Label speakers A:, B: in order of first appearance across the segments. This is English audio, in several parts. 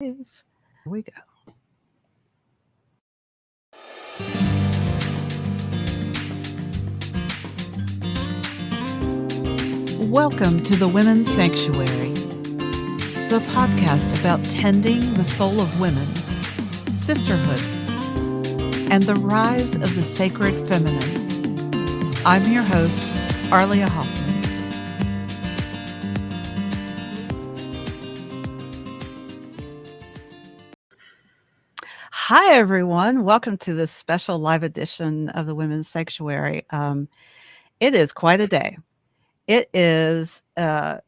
A: Here we go. Welcome to the Women's Sanctuary, the podcast about tending the soul of women, sisterhood, and the rise of the sacred feminine. I'm your host, Arlia Hoffman. Hi, everyone. Welcome to this special live edition of the Women's Sanctuary. It is quite a day. It is, I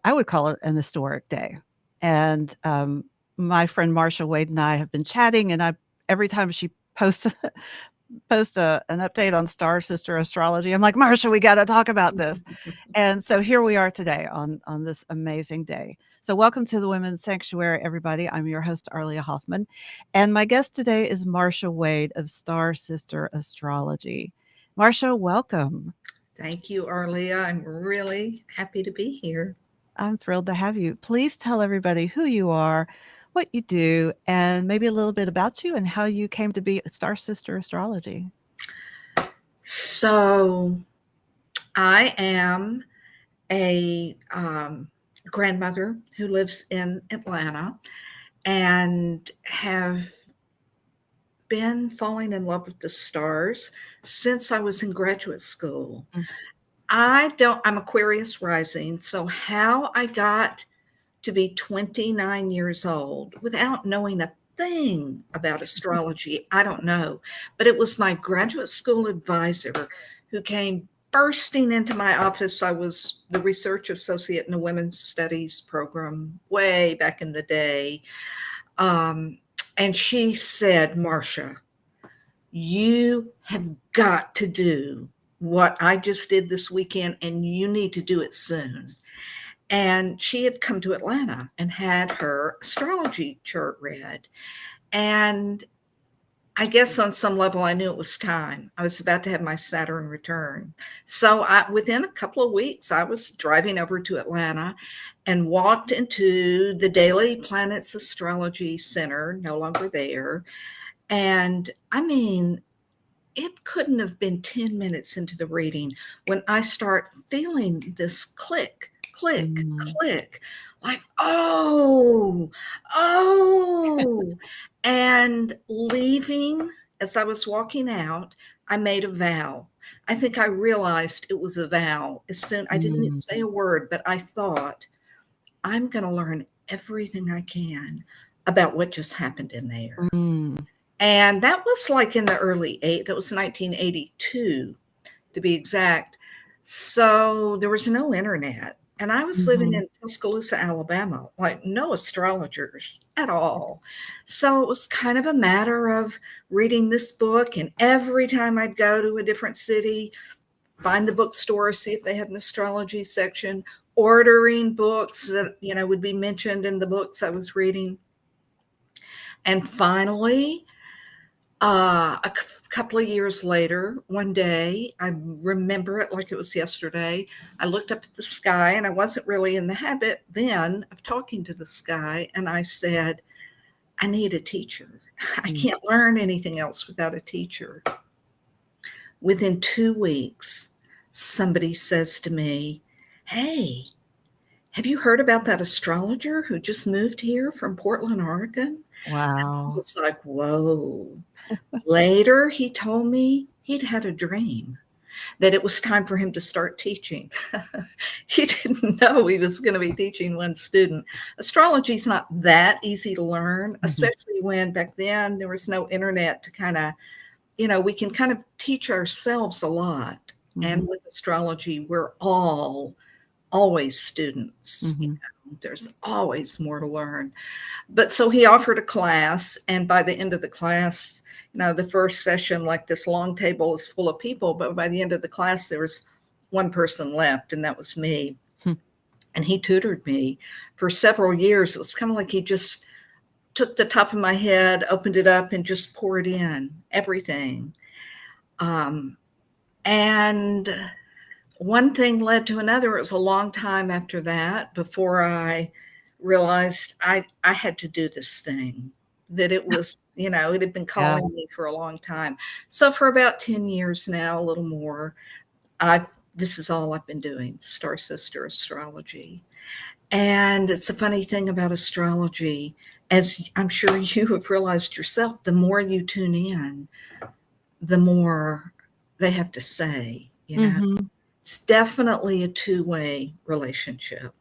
A: would call it an historic day. And my friend Marcia Wade and I have been chatting, and every time she posts an update on Sister Astrology, I'm like, Marcia, we got to talk about this. And so here we are today on this amazing day. So welcome to the Women's Sanctuary, everybody. I'm your host, Arlia Hoffman. And my guest today is Marcia Wade of Sister Astrology. Marcia, welcome.
B: Thank you, Arlia. I'm really happy to be here.
A: I'm thrilled to have you. Please tell everybody who you are, what you do, and maybe a little bit about you and how you came to be Sister Astrology.
B: So, I am a grandmother who lives in Atlanta and have been falling in love with the stars since I was in graduate school. I'm Aquarius rising, so how I got to be 29 years old without knowing a thing about astrology, I don't know. But it was my graduate school advisor who came bursting into my office. I was the research associate in a women's studies program way back in the day. And she said, Marcia, you have got to do what I just did this weekend, and you need to do it soon. And she had come to Atlanta and had her astrology chart read. And I guess on some level, I knew it was time. I was about to have my Saturn return. So within a couple of weeks, I was driving over to Atlanta and walked into the Daily Planets Astrology Center, no longer there. And I mean, it couldn't have been 10 minutes into the reading when I start feeling this click, click, click, like, oh, and leaving as I was walking out, I made a vow. I think I realized it was a vow. I didn't even say a word, but I thought, I'm going to learn everything I can about what just happened in there. And that was like in the that was 1982 to be exact. So there was no internet. And I was living in Tuscaloosa, Alabama, like no astrologers at all. So it was kind of a matter of reading this book. And every time I'd go to a different city, find the bookstore, see if they had an astrology section, ordering books that, would be mentioned in the books I was reading. And finally, a couple of years later, one day, I remember it like it was yesterday, I looked up at the sky, and I wasn't really in the habit then of talking to the sky, and I said, I need a teacher. I can't learn anything else without a teacher. Within 2 weeks, somebody says to me, hey, have you heard about that astrologer who just moved here from Portland, Oregon?
A: Wow.
B: I was like, whoa. Later, he told me he'd had a dream that it was time for him to start teaching. He didn't know he was going to be teaching one student. Astrology is not that easy to learn, especially when back then there was no internet to kind of, we can kind of teach ourselves a lot. And with astrology, we're always students. There's always more to learn. But so he offered a class, and by the end of the class, the first session, like this long table is full of people, but by the end of the class, there was one person left, and that was me. And he tutored me for several years. It was kind of like he just took the top of my head, opened it up, and just poured in everything. And one thing led to another. It was a long time after that before I realized I had to do this thing, that it was, it had been
A: Yeah.
B: calling me for a long time. So for about 10 years now, a little more, I've this is all I've been doing, Star Sister Astrology. And it's a funny thing about astrology, as I'm sure you have realized yourself, the more you tune in, the more they have to say.
A: Mhm.
B: It's definitely a two-way relationship.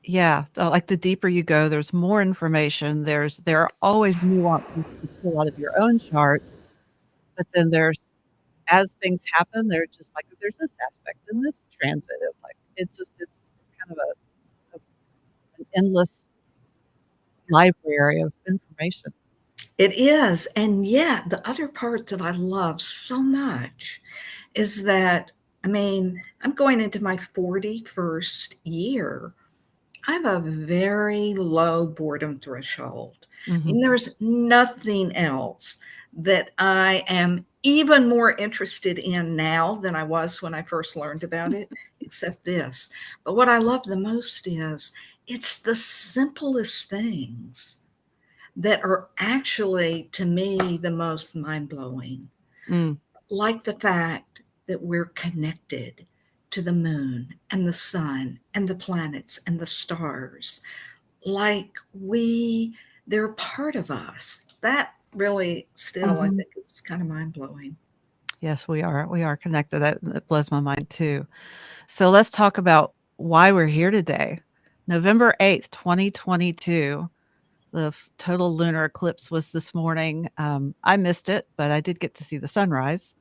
A: Yeah, like, the deeper you go, there's more information, there are always nuances to pull out of your own chart, but then there's as things happen, they're just like, "There's this aspect and this transit," and, like, it's kind of a an endless library of information.
B: It is. And yet, the other part that I love so much is that, I mean, I'm going into my 41st year. I have a very low boredom threshold. I
A: Mhm.
B: mean, there's nothing else that I am even more interested in now than I was when I first learned about it, except this. But what I love the most is it's the simplest things that are actually, to me, the most mind blowing,
A: Mm.
B: like the fact that we're connected to the moon and the sun and the planets and the stars, like they're part of us. That really still, I
A: Mhm.
B: think, is kind of mind blowing.
A: Yes, we are connected, that blows my mind too. So let's talk about why we're here today. November 8th, 2022, the total lunar eclipse was this morning. I missed it, but I did get to see the sunrise.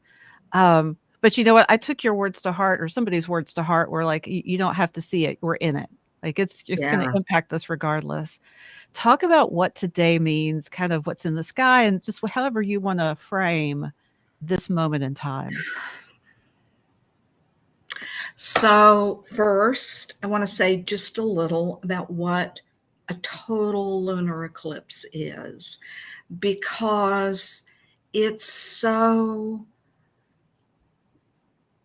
A: But you know what? I took your words to heart, or somebody's words to heart, where like, you don't have to see it, we're in it. Like, it's gonna
B: Yeah.
A: impact us regardless. Talk about what today means, kind of what's in the sky, and just however you wanna frame this moment in time.
B: So, first, I want to say just a little about what a total lunar eclipse is, because it's so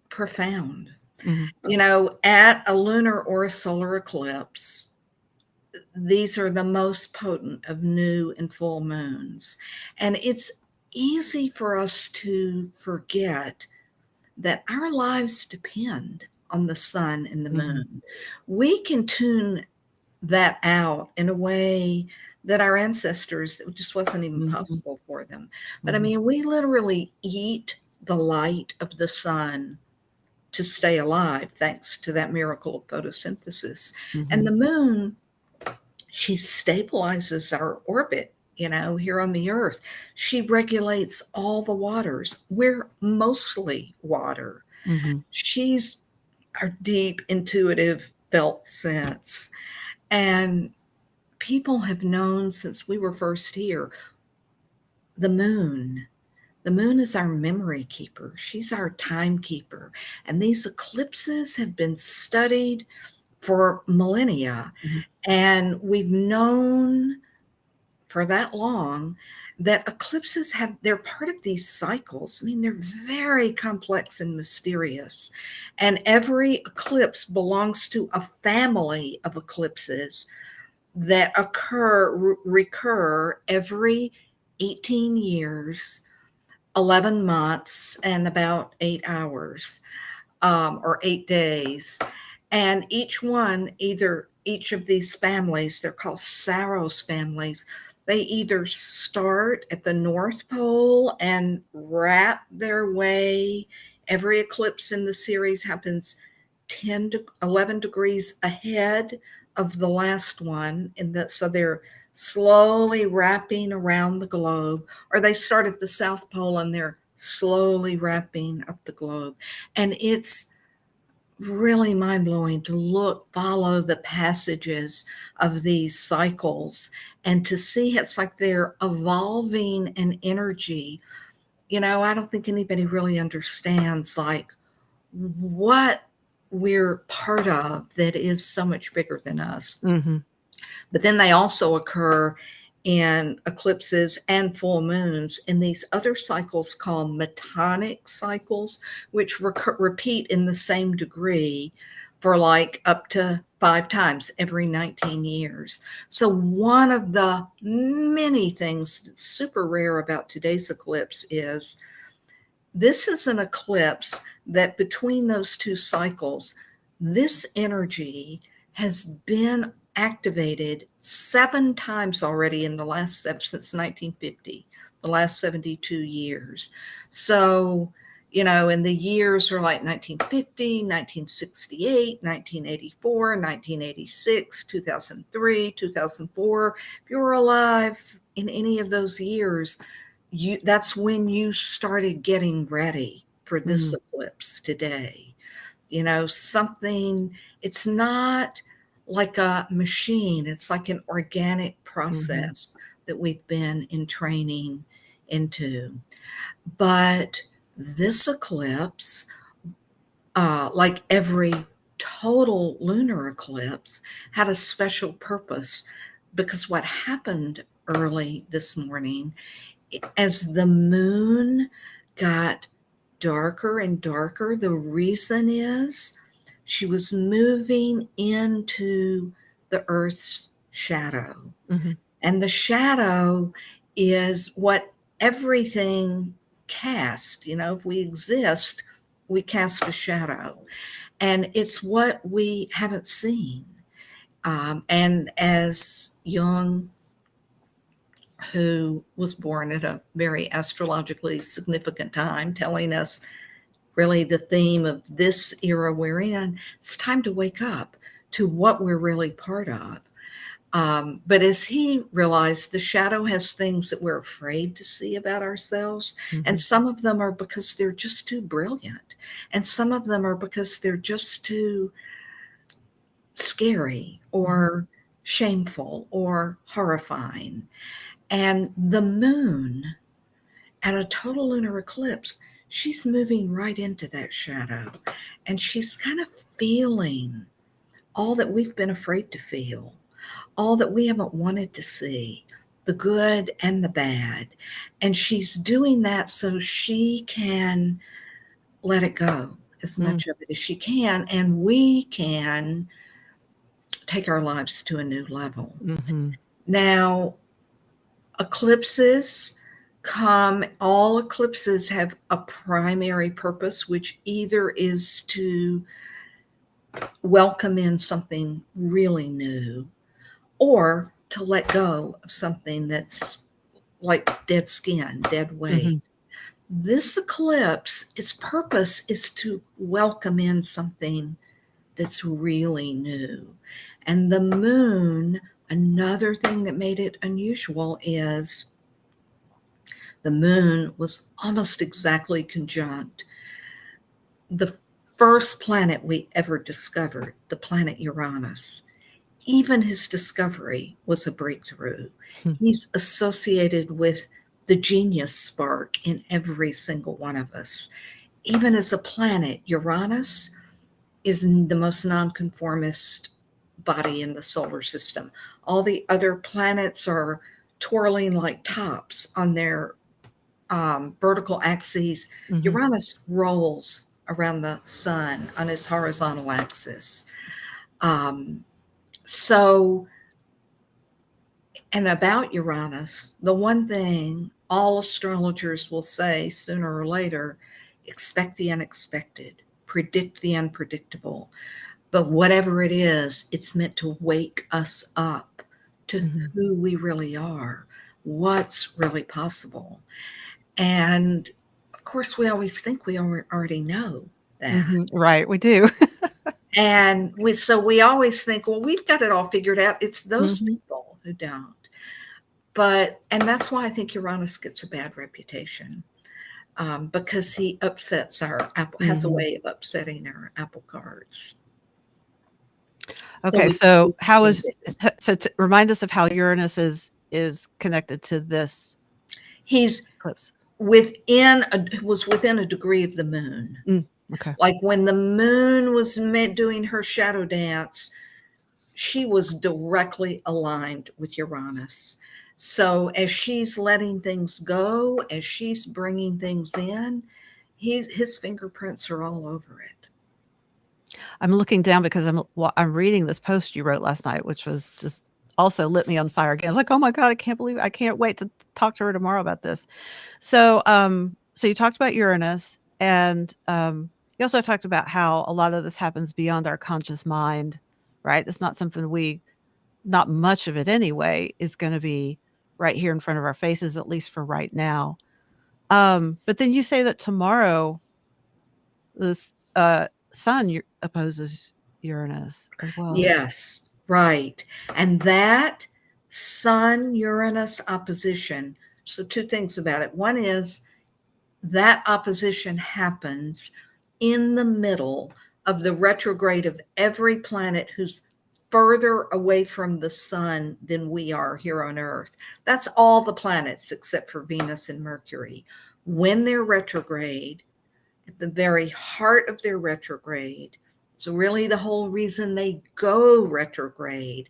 B: profound.
A: Mhm,
B: At a lunar or a solar eclipse, these are the most potent of new and full moons. And it's easy for us to forget that our lives depend on the sun and the
A: mhm,
B: moon. We can tune that out in a way that our ancestors, it just wasn't even
A: mhm,
B: possible for them. But I
A: mhm,
B: mean, we literally eat the light of the sun to stay alive, thanks to that miracle of photosynthesis. And
A: mhm,
B: the moon, she stabilizes our orbit, here on the earth. She regulates all the waters. We're mostly water.
A: mhm,
B: She's our deep, intuitive, felt sense. And people have known since we were first here, the moon. The moon is our memory keeper. She's our timekeeper. And these eclipses have been studied for millennia.
A: mhm,
B: And we've known for that long that eclipses they're part of these cycles. I mean, they're very complex and mysterious. And every eclipse belongs to a family of eclipses that recur every 18 years, 11 months, and about 8 hours, or 8 days. And each of these families, they're called Saros families, they either start at the North Pole and wrap their way. Every eclipse in the series happens 10 to 11 degrees ahead of the last one. So they're slowly wrapping around the globe, or they start at the South Pole and they're slowly wrapping up the globe. And it's really mind blowing to follow the passages of these cycles and to see it's like they're evolving an energy. I don't think anybody really understands like what we're part of that is so much bigger than us.
A: mhm,
B: But then they also occur in eclipses and full moons in these other cycles called metonic cycles, which repeat in the same degree, for like up to 5 times every 19 years. So, one of the many things that's super rare about today's eclipse is this is an eclipse that between those two cycles, this energy has been activated 7 times already in the last since 1950, the last 72 years. So, and the years were like 1950, 1968, 1984, 1986, 2003, 2004. If you were alive in any of those years, that's when you started getting ready for this eclipse today. Something, it's not like a machine, it's like an organic process that we've been in training into. But this eclipse, like every total lunar eclipse, had a special purpose, because what happened early this morning, as the moon got darker and darker, the reason is she was moving into the Earth's shadow. And the shadow is what everything casts. If we exist, we cast a shadow. And it's what we haven't seen. And as Jung, who was born at a very astrologically significant time, telling us really the theme of this era we're in, it's time to wake up to what we're really part of. But as he realized, the shadow has things that we're afraid to see about ourselves. And some of them are because they're just too brilliant. And some of them are because they're just too scary or shameful or horrifying. And the moon at a total lunar eclipse, she's moving right into that shadow. And she's kind of feeling all that we've been afraid to feel, all that we haven't wanted to see, the good and the bad. And she's doing that so she can let it go as much of it as she can. And we can take our lives to a new level. Now, all eclipses have a primary purpose, which either is to welcome in something really new or to let go of something that's like dead skin, dead weight. This eclipse, its purpose is to welcome in something that's really new. And the moon, another thing that made it unusual is the moon was almost exactly conjunct the first planet we ever discovered, the planet Uranus. Even his discovery was a breakthrough. He's associated with the genius spark in every single one of us. Even as a planet, Uranus is the most nonconformist body in the solar system. All the other planets are twirling like tops on their vertical axes. Uranus rolls around the sun on its horizontal axis. So, and about Uranus, the one thing all astrologers will say sooner or later: expect the unexpected, predict the unpredictable. But whatever it is, it's meant to wake us up to who we really are, what's really possible. And of course, we always think we already know that.
A: Right, we do.
B: And so we always think, well, we've got it all figured out. It's those people who don't. And that's why I think Uranus gets a bad reputation, because he upsets our apple, has a way of upsetting our apple cards.
A: Okay, so to remind us of how Uranus is connected to this
B: he's
A: eclipse.
B: was within a degree of the moon.
A: Okay.
B: Like when the moon was doing her shadow dance, she was directly aligned with Uranus. So as she's letting things go, as she's bringing things in, his fingerprints are all over it.
A: I'm looking down because I'm reading this post you wrote last night, which was just also lit me on fire again. I was like, "Oh my god, I can't wait to talk to her tomorrow about this." So you talked about Uranus, and you also talked about how a lot of this happens beyond our conscious mind, right? It's not something not much of it anyway, is going to be right here in front of our faces, at least for right now. But then you say that tomorrow this sun opposes Uranus as well.
B: Yes, right. And that Sun Uranus opposition. So, two things about it. One is that opposition happens in the middle of the retrograde of every planet who's further away from the sun than we are here on Earth. That's all the planets except for Venus and Mercury. When they're retrograde, at the very heart of their retrograde, so really the whole reason they go retrograde,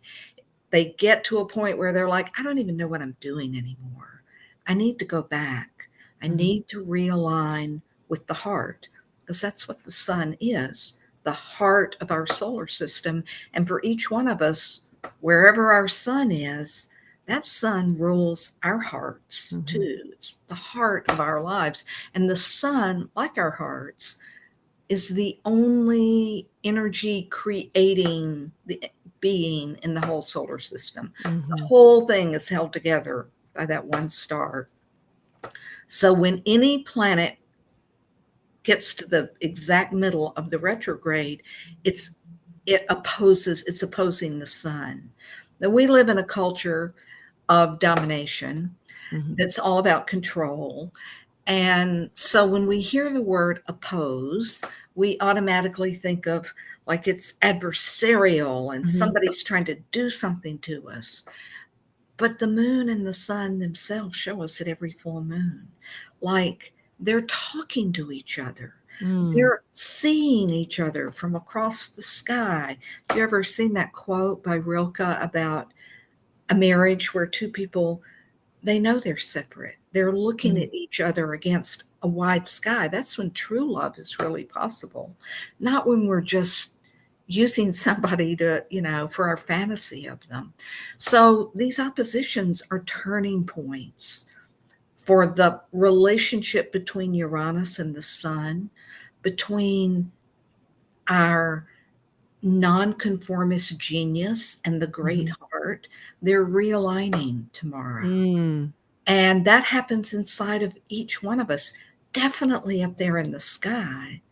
B: they get to a point where they're like, I don't even know what I'm doing anymore. I need to go back. I need to realign with the heart, because that's what the sun is, the heart of our solar system. And for each one of us, wherever our sun is, that sun rules our hearts too. It's the heart of our lives. And the sun, like our hearts, is the only energy creating the being in the whole solar system. The whole thing is held together by that one star. So when any planet gets to the exact middle of the retrograde, it's opposing the sun. Now we live in a culture of domination that's all about control. And so when we hear the word oppose, we automatically think of like it's adversarial and somebody's trying to do something to us. But the moon and the sun themselves show us at every full moon, like they're talking to each other. They're seeing each other from across the sky. Have you ever seen that quote by Rilke about a marriage where two people, they know they're separate. They're looking at each other against a wide sky. That's when true love is really possible, not when we're just using somebody to, for our fantasy of them. So these oppositions are turning points for the relationship between Uranus and the sun, between our nonconformist genius and the great heart. They're realigning tomorrow. And that happens inside of each one of us, definitely up there in the sky.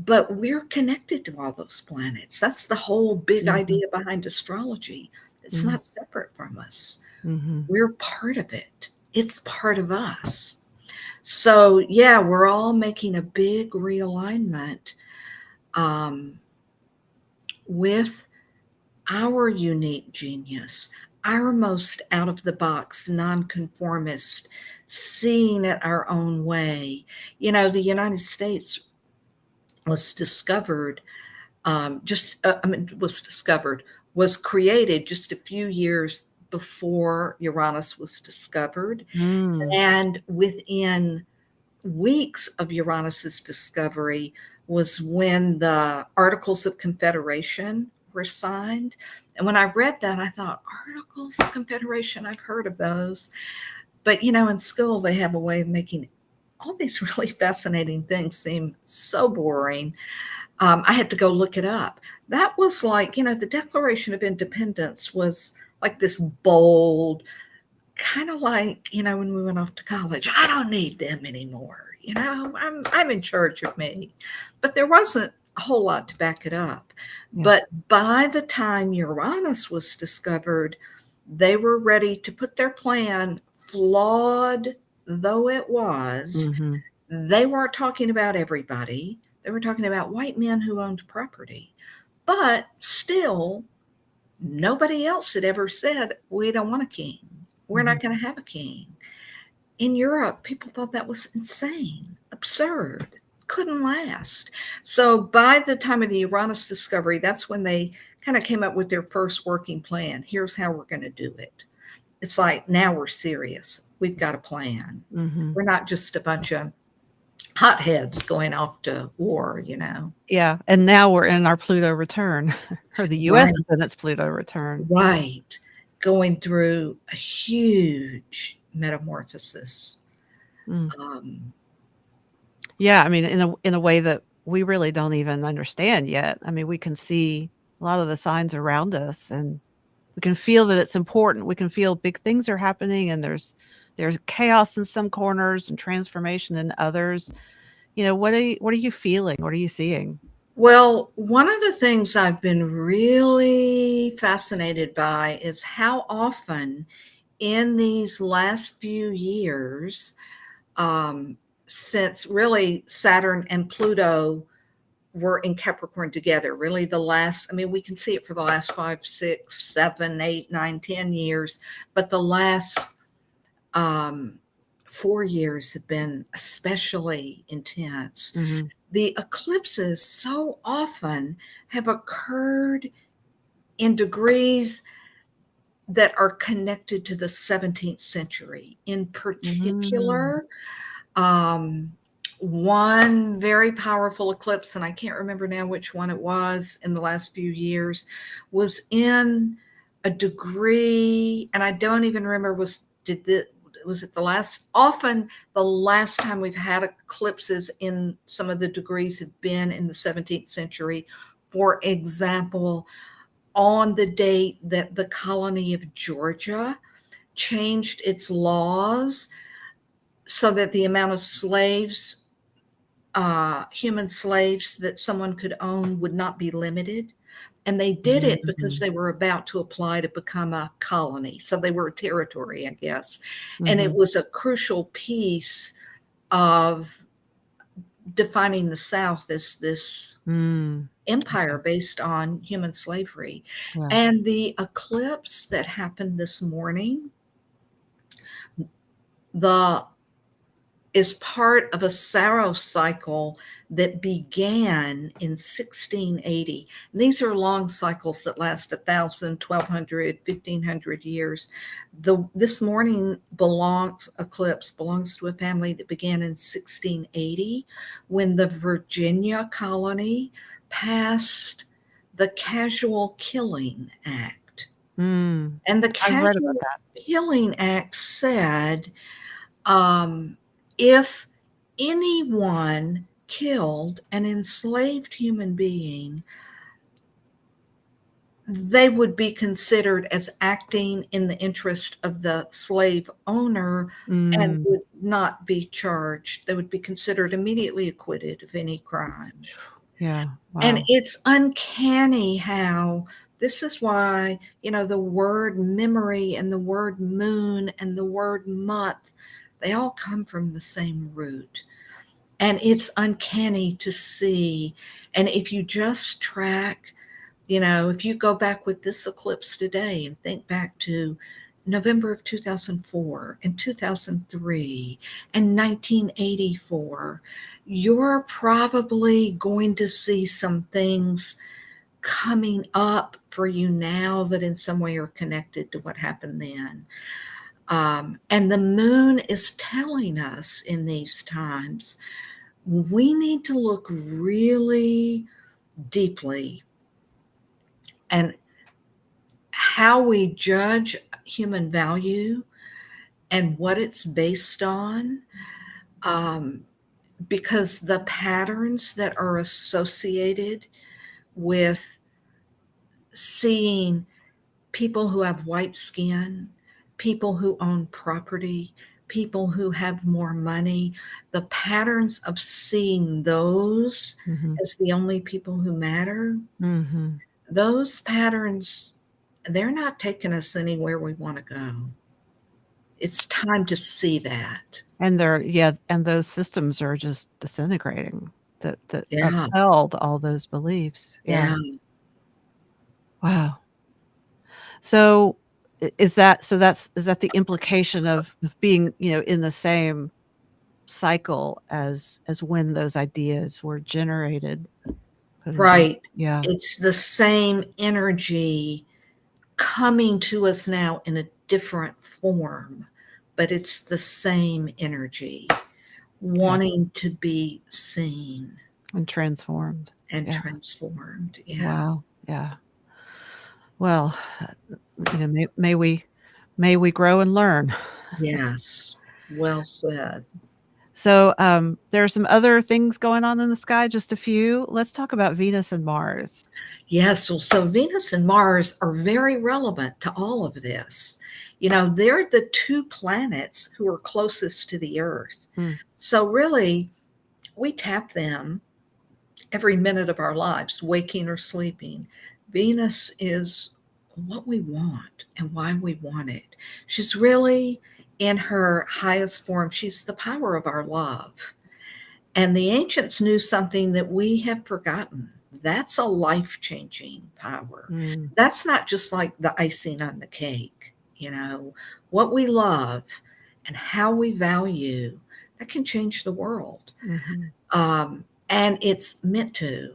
B: But we're connected to all those planets. That's the whole big idea behind astrology. It's not separate from us. We're part of it. It's part of us. So, yeah, we're all making a big realignment with our unique genius, our most out of the box, nonconformist, seeing it our own way. The United States was discovered, was created just a few years before Uranus was discovered. And within weeks of Uranus's discovery was when the Articles of Confederation were signed. And when I read that, I thought, Articles of Confederation, I've heard of those. But, in school, they have a way of making all these really fascinating things seem so boring. I had to go look it up. That was like, the Declaration of Independence was like this bold, kind of like, when we went off to college, I don't need them anymore. I'm in charge of me. But there wasn't a whole lot to back it up. Yeah. But by the time Uranus was discovered, they were ready to put their plan, flawed though it was. They weren't talking about everybody. They were talking about white men who owned property. But still, nobody else had ever said, we don't want a king. We're not going to have a king. In Europe, people thought that was insane, absurd, couldn't last. So by the time of the Uranus discovery, that's when they kind of came up with their first working plan. Here's how we're going to do it. It's like, now we're serious. We've got a plan. We're not just a bunch of hotheads going off to war, you know.
A: Yeah, and now we're in our Pluto return, or the US
B: Right,
A: is in its Pluto return.
B: right. Going through a huge metamorphosis.
A: Mm.
B: Um,
A: Yeah, I mean, in a way that we really don't even understand yet. I mean, we can see a lot of the signs around us, and we can feel that it's important. We can feel big things are happening, and there's chaos in some corners and transformation in others. You know, what are you feeling? What are you seeing?
B: well, one of the things I've been really fascinated by is how often in these last few years, um, since really Saturn and Pluto were in Capricorn together, really the last, I mean, we can see it for the last 5, 6, 7, 8, 9, 10 years, but the last um, 4 years have been especially intense.
A: Mhm.
B: The eclipses so often have occurred in degrees that are connected to the 17th century. In
A: Mm.
B: particular, um, one very powerful eclipse, and I can't remember now which one it was in the last few years, was in a degree, and I don't even remember was it the last, often the last time we've had eclipses in some of the degrees have been in the 17th century. For example, on the date that the colony of Georgia changed its laws so that the amount of slaves, human slaves that someone could own would not be limited. And they did it because
A: Mhm.
B: they were about to apply to become a colony. So they were a territory, I guess. And it
A: Mhm.
B: was a crucial piece of defining the South as this
A: Mm.
B: empire based on human slavery.
A: Yeah.
B: And the eclipse that happened this morning, the is part of a Saros cycle that began in 1680. These are long cycles that last 1,000, 1,200, 1,500 years. This morning eclipse belongs to a family that began in 1680 when the Virginia colony passed the Casual Killing Act.
A: Mm.
B: And the
A: I've read about
B: Casual
A: that.
B: Killing Act said, um, if anyone killed an enslaved human being, they would be considered as acting in the interest of the slave owner and
A: Mm.
B: would not be charged. They would be considered immediately acquitted of any crime.
A: Yeah.
B: And
A: Wow.
B: it's uncanny how this is why, you know, the word memory and the word moon and the word month, they all come from the same root. And it's uncanny to see. And if you just track, you know, if you go back with this eclipse today and think back to November of 2004 and 2003 and 1984, you're probably going to see some things coming up for you now that in some way are connected to what happened then. And the moon is telling us in these times we need to look really deeply and how we judge human value and what it's based on, um, because the patterns that are associated with seeing people who have white skin, people who own property, people who have more money, the patterns of seeing those
A: Mhm.
B: as the only people who matter,
A: Mhm.
B: those patterns, they're not taking us anywhere we want to go. It's time to see that.
A: And they're yeah, and those systems are just disintegrating that
B: Yeah,
A: upheld all those beliefs. Yeah.
B: yeah,
A: Wow. So, I is that so that's is that the implication of being, you know, in the same cycle as when those ideas were generated, put into
B: right.
A: yeah.
B: It's the same energy coming to us now in a different form, but it's the same energy.
A: Yeah.
B: wanting to be seen
A: And transformed.
B: and
A: Yeah.
B: transformed. Yeah.
A: Wow. Yeah. Well, may we grow and learn.
B: Yes. Well said.
A: So, there are some other things going on in the sky, just a few. Let's talk about Venus and Mars.
B: Yes. Well, so Venus and Mars are very relevant to all of this. They're the two planets who are closest to the Earth.
A: Mm,
B: So, really, we tap them every minute of our lives, waking or sleeping. Venus is what we want and why we want it. She's really in her highest form. She's the power of our love. And the ancients knew something that we have forgotten. That's a life changing power.
A: mm,
B: That's not just like the icing on the cake. What we love and how we value, that can change the world.
A: mhm,
B: And it's meant to.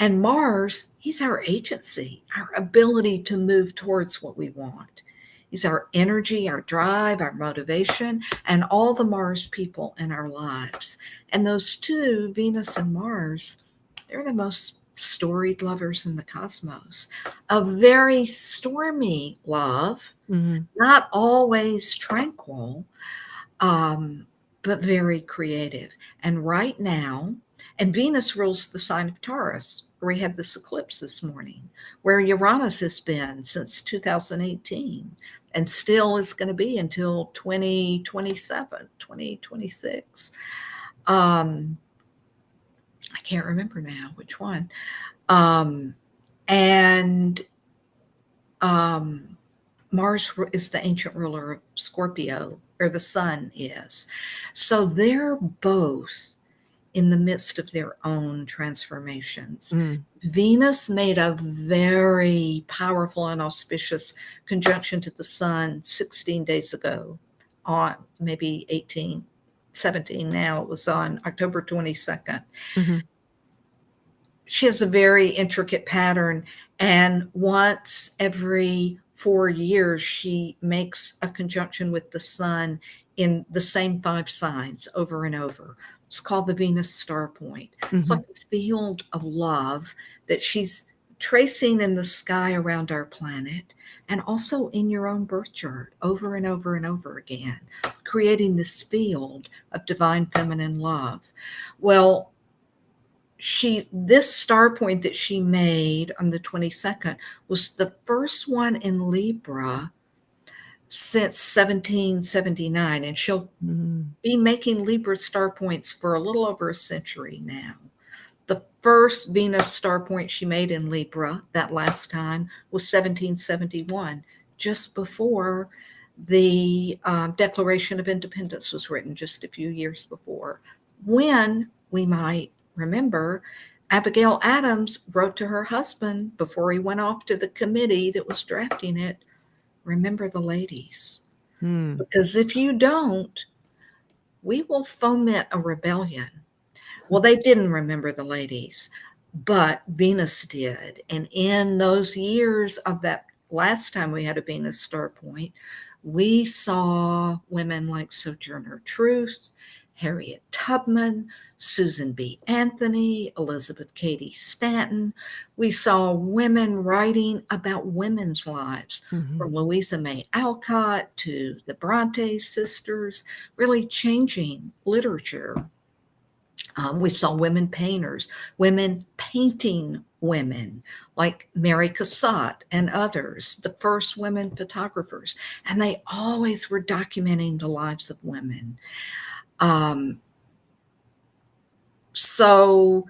B: And Mars, he's our agency, our ability to move towards what we want. He's our energy, our drive, our motivation, and all the Mars people in our lives. And those two, Venus and Mars, they're the most storied lovers in the cosmos. A very stormy love,
A: mhm,
B: not always tranquil, um, but very creative. And right now, and Venus rules the sign of Taurus, where we had this eclipse this morning, where Uranus has been since 2018 and still is going to be until 2027, 2026. Um, I can't remember now which one. Um, and um, Mars is the ancient ruler of Scorpio, where the sun is. So they're both in the midst of their own transformations.
A: mm,
B: Venus made a very powerful and auspicious conjunction to the sun 16 days ago, on maybe 18, 17 now. It was on October 22nd.
A: mhm,
B: She has a very intricate pattern, and once every 4 years she makes a conjunction with the sun in the same five signs over and over. It's called the Venus star point. It's like
A: mhm,
B: a field of love that she's tracing in the sky around our planet, and also in your own birth chart over and over and over again, creating this field of divine feminine love. Well, this star point that she made on the 22nd was the first one in Libra since 1779, and she'll
A: mm,
B: be making Libra star points for a little over a century now. The first Venus star point she made in Libra that last time was 1771, just before the Declaration of Independence was written, just a few years before, when we might remember Abigail Adams wrote to her husband before he went off to the committee that was drafting it, remember the ladies.
A: mm,
B: Because if you don't, we will foment a rebellion. Well, they didn't remember the ladies, but Venus did. And in those years of that last time we had a Venus star point, we saw women like Sojourner Truth, Harriet Tubman, Susan B. Anthony, Elizabeth Cady Stanton. We saw women writing about women's lives,
A: mhm,
B: from Louisa May Alcott to the Bronte sisters, really changing literature. We saw women painters, women painting women like Mary Cassatt and others, the first women photographers, and they always were documenting the lives of women. Um, so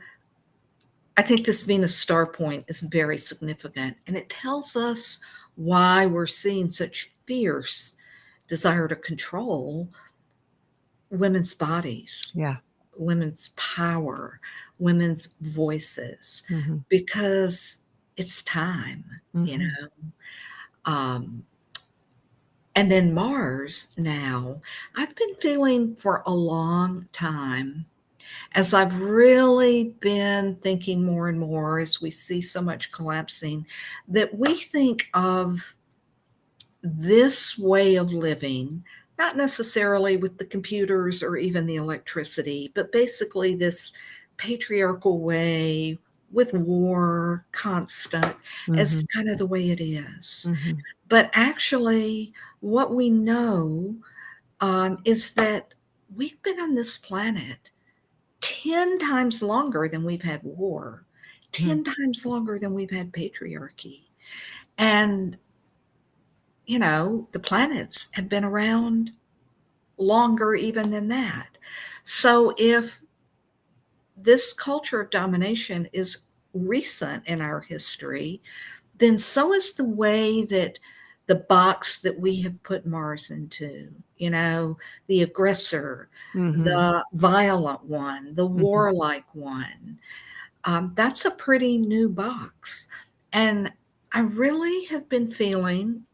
B: I think this Venus star point is very significant, and it tells us why we're seeing such fierce desire to control women's bodies,
A: yeah,
B: women's power, women's voices,
A: mhm,
B: because it's time, you
A: mhm,
B: know. Um, and then Mars now, I've been feeling for a long time, as I've really been thinking more and more as we see so much collapsing, that we think of this way of living not necessarily with the computers or even the electricity, but basically this patriarchal way with war constant as
A: Mhm.
B: kind of the way it is.
A: Mhm.
B: But actually, what we know is that we've been on this planet 10 times longer than we've had war,
A: Mhm.
B: 10 times longer than we've had patriarchy. And, the planets have been around longer even than that. So if this culture of domination is recent in our history, then so is the way that the box that we have put Mars into, you know, the aggressor,
A: Mhm.
B: the violent one, the
A: Mhm.
B: warlike one. That's a pretty new box. And I really have been feeling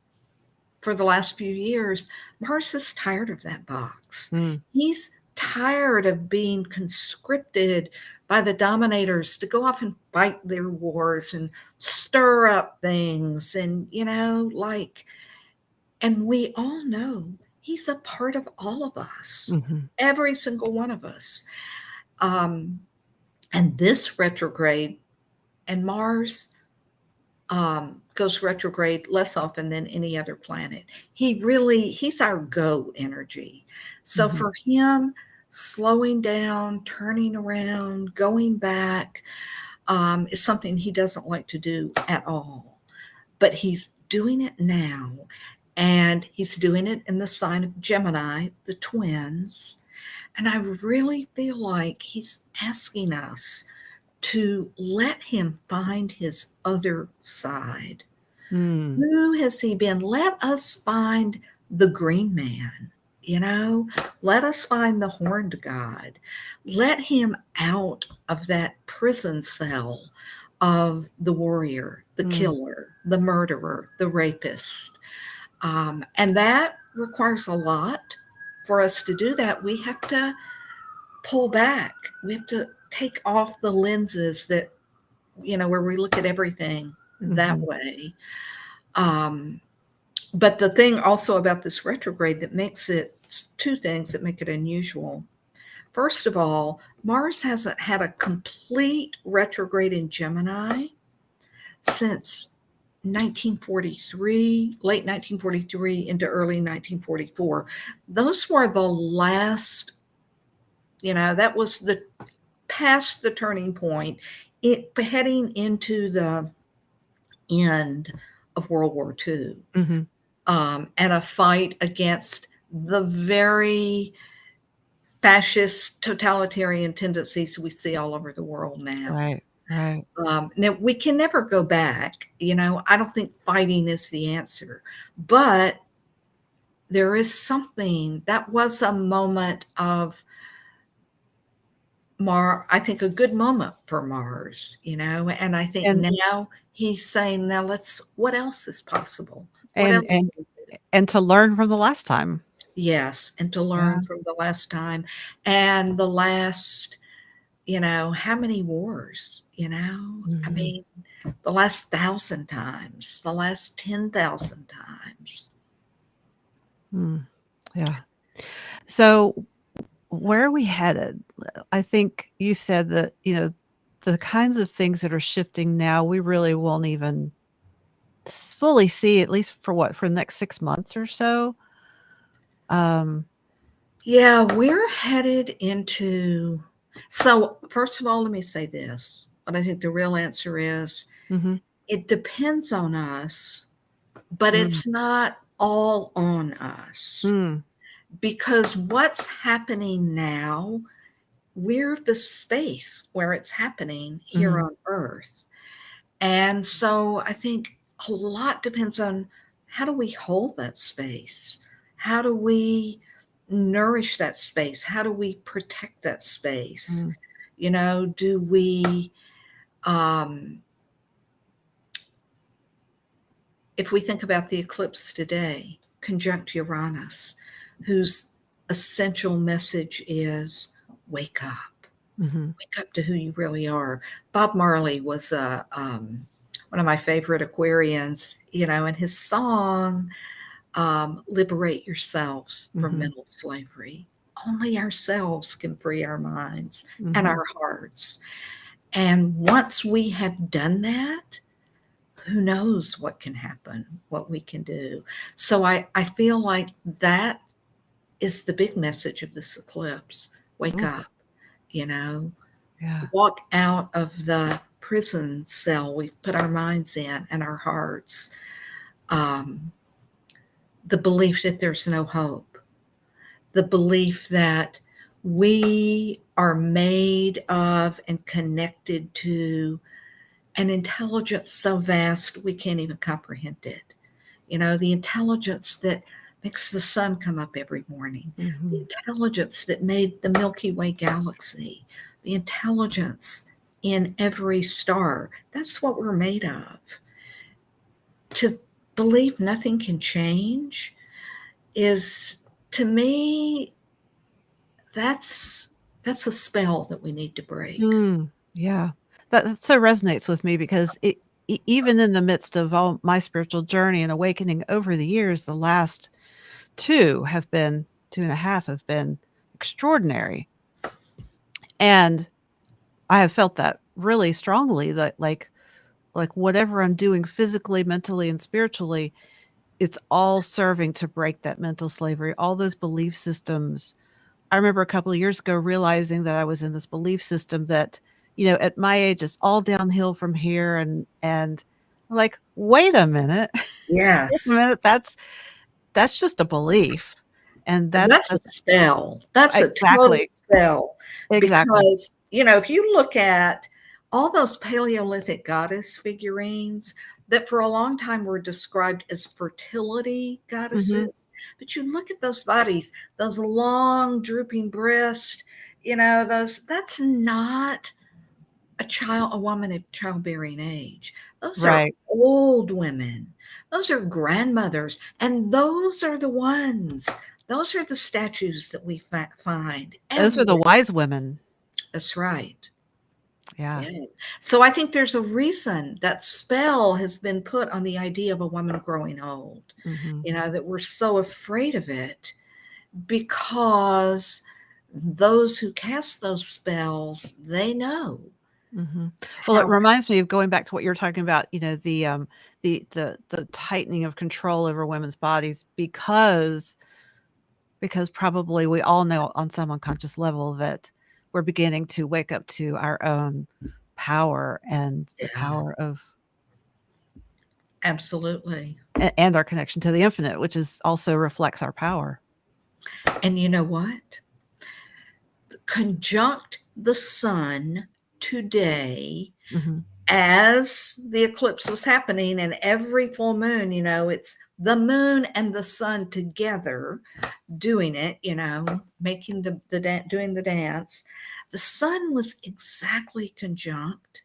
B: for the last few years, Mars is tired of that box.
A: Mm.
B: He's tired of being conscripted by the dominators to go off and fight their wars and stir up things. And, and we all know he's a part of all of us,
A: Mhm.
B: every single one of us. Um, and this retrograde, and Mars goes retrograde less often than any other planet. He's our go energy. So
A: Mhm.
B: for him, slowing down, turning around, going back is something he doesn't like to do at all. But he's doing it now. And he's doing it in the sign of Gemini, the twins. And I really feel like he's asking us to let him find his other side.
A: Mm.
B: Who has he been? Let us find the green man, you know? Let us find the horned god. Let him out of that prison cell of the warrior, the
A: Mm.
B: killer, the murderer, the rapist. And that requires a lot. For us to do that, we have to pull back. We have to take off the lenses that, where we look at everything that
A: Mhm.
B: way. Um, but the thing also about this retrograde that makes it two things that make it unusual. First of all, Mars hasn't had a complete retrograde in Gemini since 1943, late 1943 into early 1944. Those were the last, that was the past the turning point, it heading into the end of World War II,
A: Mhm.
B: and a fight against the very fascist totalitarian tendencies we see all over the world now.
A: Right. Right.
B: Now, we can never go back. I don't think fighting is the answer, but there is something that was a moment of I think a good moment for Mars, and I think
A: And
B: now he's saying, now what else is possible? What
A: and
B: else
A: and
B: can we do?
A: and to learn from the last time.
B: Yes, and to
A: Yeah.
B: learn from the last time and the last, how many wars, I
A: Mhm.
B: mean, the last 1,000 times, the last 10,000 times.
A: Mm. Yeah. So where are we headed? I think you said that, the kinds of things that are shifting now, we really won't even fully see, at least for what, for the next 6 months or so? Um,
B: Yeah, we're headed into. So, first of all, let me say this. But I think the real answer is
A: mhm,
B: it depends on us, but
A: mm,
B: it's not all on us.
A: mm,
B: Because what's happening now, we're the space where it's happening here
A: mhm,
B: on Earth. And so I think a lot depends on how do we hold that space? How do we nourish that space? How do we protect that space?
A: mm,
B: Do we, um, if we think about the eclipse today, conjunct Uranus, whose essential message is wake up,
A: mhm,
B: wake up to who you really are. Bob Marley was one of my favorite Aquarians, and his song Liberate yourselves from
A: Mhm.
B: mental slavery. Only ourselves can free our minds and
A: Mhm.
B: our hearts. And once we have done that, who knows what can happen, what we can do. So I feel like that is the big message of this eclipse. Wake up,
A: Oof.
B: you know,
A: Yeah.
B: walk out of the prison cell we've put our minds in and our hearts. Um, the belief that there's no hope, the belief that we are made of and connected to an intelligence so vast we can't even comprehend it. You know, the intelligence that makes the sun come up every morning, the
A: Mhm.
B: intelligence that made the Milky Way galaxy, the intelligence in every star. That's what we're made of. To believe nothing can change is, to me, that's that's a spell that we need to break.
A: Mm. Yeah. That so resonates with me because even in the midst of all my spiritual journey and awakening over the years, the last 2 have been 2.5 have been extraordinary. And I have felt that really strongly that, like, whatever I'm doing physically, mentally, and spiritually, it's all serving to break that mental slavery, all those belief systems. I remember a couple of years ago realizing that I was in this belief system that, at my age, it's all downhill from here, and I'm like, "Wait a minute. Wait a
B: Yes.
A: minute, that's just a belief." And
B: That's a spell. That's a total
A: exactly,
B: spell
A: exactly.
B: because, you know, if you look at all those Paleolithic goddess figurines that for a long time were described as fertility
A: Mhm.
B: goddesses, but you look at those bodies, those long drooping breasts, you know, those that's not a woman of childbearing age. Those are
A: Right.
B: old women. Those are grandmothers, and those are the statues that we find
A: Those are the
B: everywhere.
A: wise women.
B: That's right.
A: Yeah.
B: Yeah. So I think there's a reason that spell has been put on the idea of a woman growing old,
A: Mhm.
B: you know, that we're so afraid of it because those who cast those spells, they know
A: Mhm. Well, it
B: how.
A: reminds me of going back to what you were talking about, the tightening of control over women's bodies because probably we all know on some unconscious level that we're beginning to wake up to our own power and the
B: Yeah,
A: power of
B: absolutely.
A: and our connection to the infinite, which is also reflects our power.
B: And you know what? Conjunct the sun today
A: Mhm.
B: as the eclipse was happening, and every full moon, you know, it's the moon and the sun together doing it, you know, making doing the dance. The sun was exactly conjunct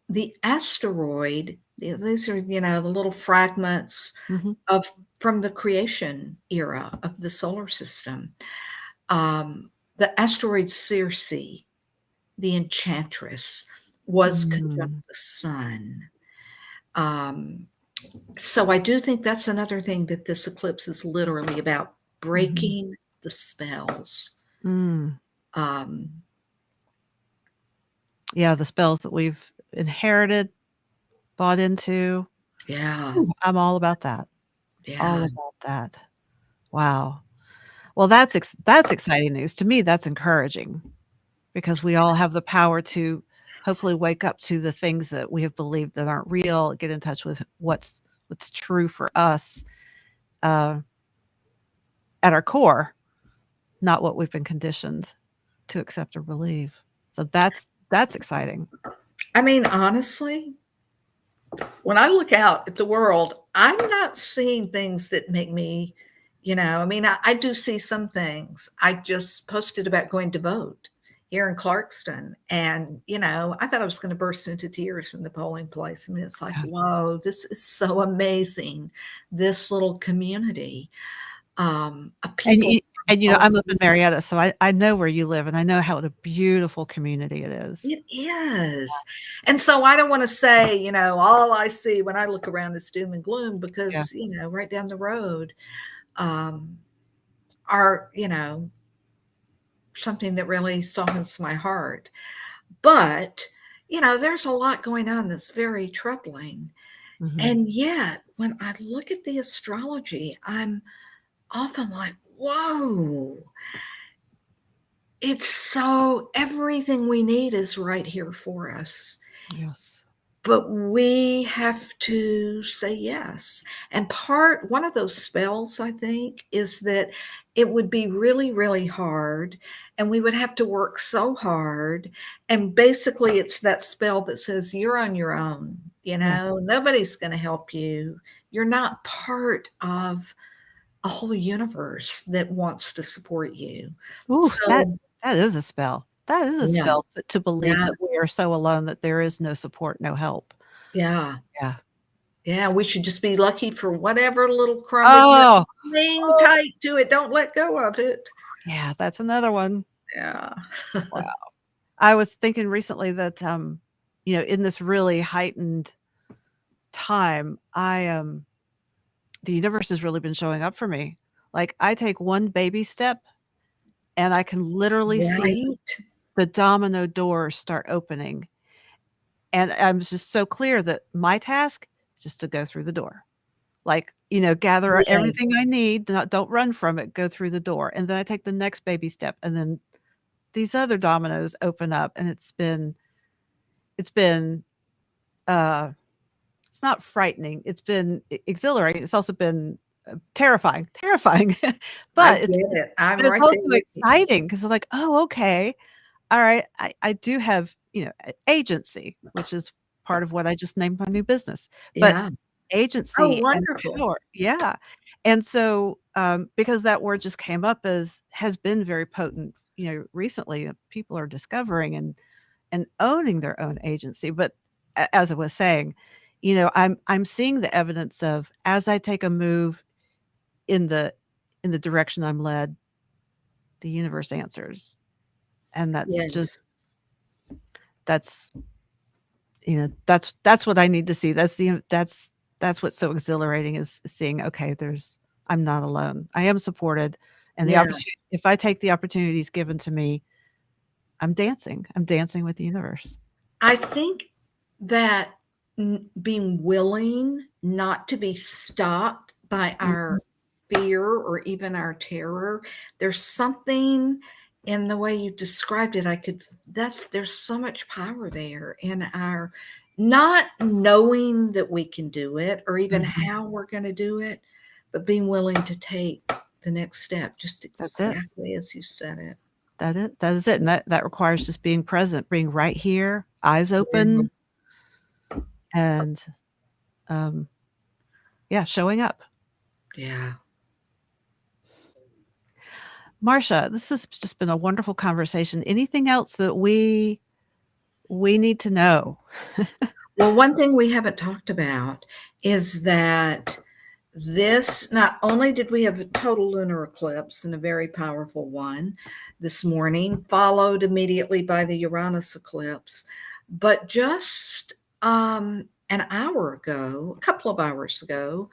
B: the asteroid. These are, you know, the little fragments
A: Mhm.
B: of from the creation era of the solar system. um, the asteroid Circe, the enchantress, was conjunct
A: Mm.
B: the sun. Um, so I do think that's another thing that this eclipse is literally about,
A: Mhm.
B: breaking the spells.
A: Mm.
B: Um,
A: Yeah, the spells that we've inherited, bought into.
B: yeah,
A: Ooh, I'm all about that. All
B: yeah.
A: about that. Wow. Well, that's exciting news. To me, that's encouraging because we all have the power to hopefully wake up to the things that we have believed that aren't real, get in touch with what's true for us, uh, at our core, not what we've been conditioned to accept or believe. So that's exciting.
B: I mean, honestly, when I look out at the world, I'm not seeing things that make me, you know, I mean, I do see some things. I just posted about going to vote here in Clarkston. And, you know, I thought I was going to burst into tears in the polling place. I mean, it's like,
A: Yeah.
B: whoa, this is so amazing. This little community of
A: And
B: people.
A: And,
B: Oh,
A: I'm up in Marietta, so I know where you live, and I know how what a beautiful community it is.
B: it is. And so I don't want to say, all I see when I look around is doom and gloom
A: Yeah.
B: because, right down the road um, are, something that really softens my heart. But, there's a lot going on that's very troubling.
A: Mhm.
B: And yet, when I look at the astrology, I'm often like, whoa, it's so everything we need is right here for us.
A: Yes.
B: But we have to say yes. And one of those spells, I think, is that it would be really, really hard. And we would have to work so hard. And basically, it's that spell that says you're on your own.
A: Yeah.
B: Nobody's going to help you. You're not part of a whole universe that wants to support you.
A: Ooh, that
B: So,
A: that is a spell. That is a
B: yeah,
A: spell to believe
B: yeah,
A: that we are so alone that there is no support, no help.
B: yeah.
A: Yeah.
B: Yeah, we should just be lucky for whatever little crumb we get.
A: Oh!
B: Cling
A: Oh,
B: tight to it, don't let go of it.
A: yeah, that's another one.
B: Yeah.
A: Wow. I was thinking recently that, in this really heightened time, the universe has really been showing up for me. Like, I take one baby step, and I can literally see
B: Right?
A: the domino doors start opening, and I'm just so clear that my task is just to go through the door. Like, gather
B: Yes.
A: everything I need, don't run from it, go through the door, and then I take the next baby step, and then these other dominoes open up, and it's been, uh it's not frightening, it's been exhilarating, it's also been, terrifying,
B: I
A: but
B: get it. I'm
A: it's
B: right there
A: also
B: with you.
A: exciting because 'cause I'm like, "Oh, okay. Alright, I do have, agency," which is part of what I just named my new business, but
B: Yeah. Oh,
A: agency and
B: wonderful.
A: power, yeah, and so, because that word just came up as has been very potent, recently, people are discovering and owning their own agency, but as I was saying, I'm seeing the evidence of as I take a move in the direction I'm led, the universe answers, and
B: Yes.
A: that's that's what I need to see. That's what's so exhilarating is seeing, okay, I'm not alone. I am supported, and the
B: Yes.
A: opportunity if I take the opportunities given to me, I'm dancing. I'm dancing with the universe.
B: I think that being willing not to be stopped by
A: Mhm.
B: our fear or even our terror, there's something in the way you described it. There's so much power there in our not knowing that we can do it or even
A: Mhm.
B: how we're going to do it, but being willing to take the next step, just
A: That's it.
B: exactly as you said it.
A: That is it, and that requires just being present, being right here, eyes
B: Yeah.
A: open, and, um, yeah, showing up.
B: Yeah.
A: Marcia, this has just been a wonderful conversation. Anything else that we need to know?
B: Well, one thing we haven't talked about is that this not only did we have a total lunar eclipse and a very powerful one this morning, followed immediately by the Uranus eclipse, but just an hour ago, a couple of hours ago,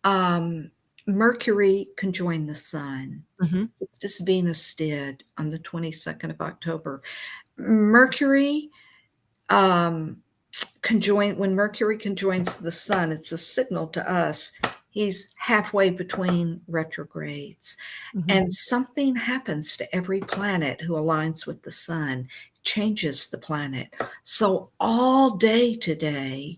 B: um, Mercury conjoined the sun,
A: Mhm,
B: just as Venus did on the 22nd of October. Mercury um, when Mercury conjoins the sun, it's a signal to us he's halfway between retrogrades.
A: mhm.
B: And something happens to every planet who aligns with the sun, changes the planet. So all day today,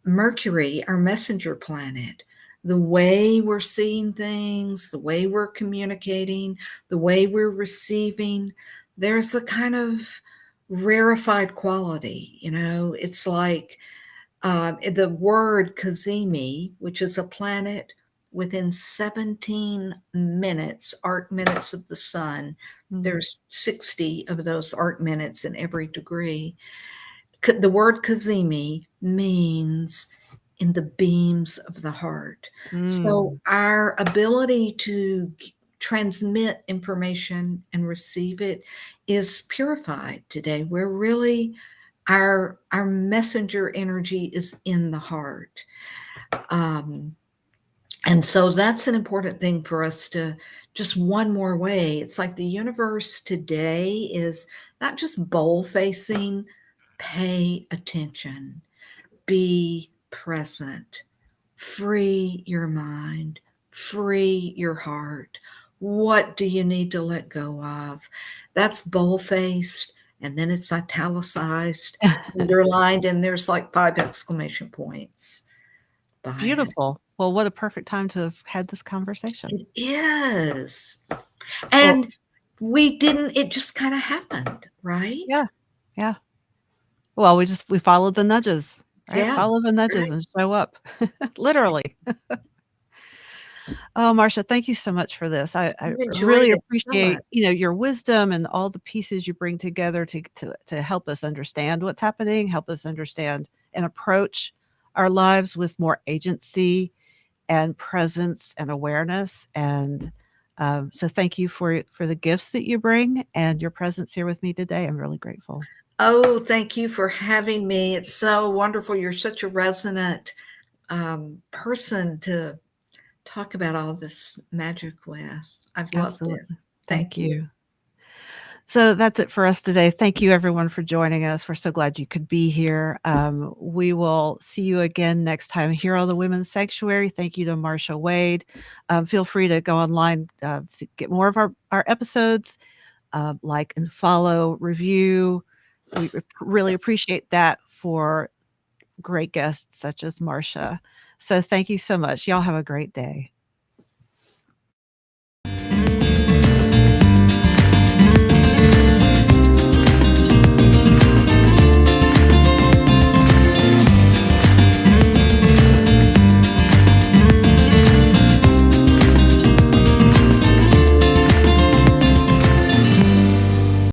B: Mercury, our messenger planet, the way we're seeing things, the way we're communicating, the way we're receiving, there's a kind of rarefied quality. It's like the word Cazimi, which is a planet within 17 minutes, arc minutes of the sun.
A: Mm,
B: There's 60 of those arc minutes in every degree. The word Kazemi means in the beams of the heart. So
A: mm,
B: our ability to transmit information and receive it is purified today. We're really our messenger energy is in the heart. Um, and so that's an important thing for us to just one more way. It's like the universe today is not just bowl facing, pay attention, be present, free your mind, free your heart. What do you need to let go of? That's bold faced, and then it's italicized, underlined, and there's like 5 exclamation points by it.
A: Beautiful. Well, what a perfect time to have had this conversation.
B: It is.
A: Well,
B: And we didn't, it just kind of happened, right?
A: yeah, yeah. Well, we followed the nudges, right?
B: Yeah.
A: Follow the nudges
B: Right.
A: and show up, literally. Oh, Marcia, thank you so much for this. I
B: I've enjoyed
A: really
B: it so
A: appreciate,
B: much.
A: your wisdom and all the pieces you bring together to help us understand what's happening, help us understand and approach our lives with more agency and presence and awareness. And so thank you for the gifts that you bring and your presence here with me today. I'm really grateful.
B: Oh, thank you for having me. It's so wonderful. You're such a resonant person to talk about all this magic with. I've loved it.
A: Absolutely. Thank
B: Thank you.
A: you. So that's it for us today. Thank you, everyone, for joining us. We're so glad you could be here. We will see you again next time here on the Women's Sanctuary. Thank you to Marcia Wade. Feel free to go online, to get more of our episodes, like and follow, review. We really appreciate that for great guests such as Marcia. So thank you so much. Y'all have a great day.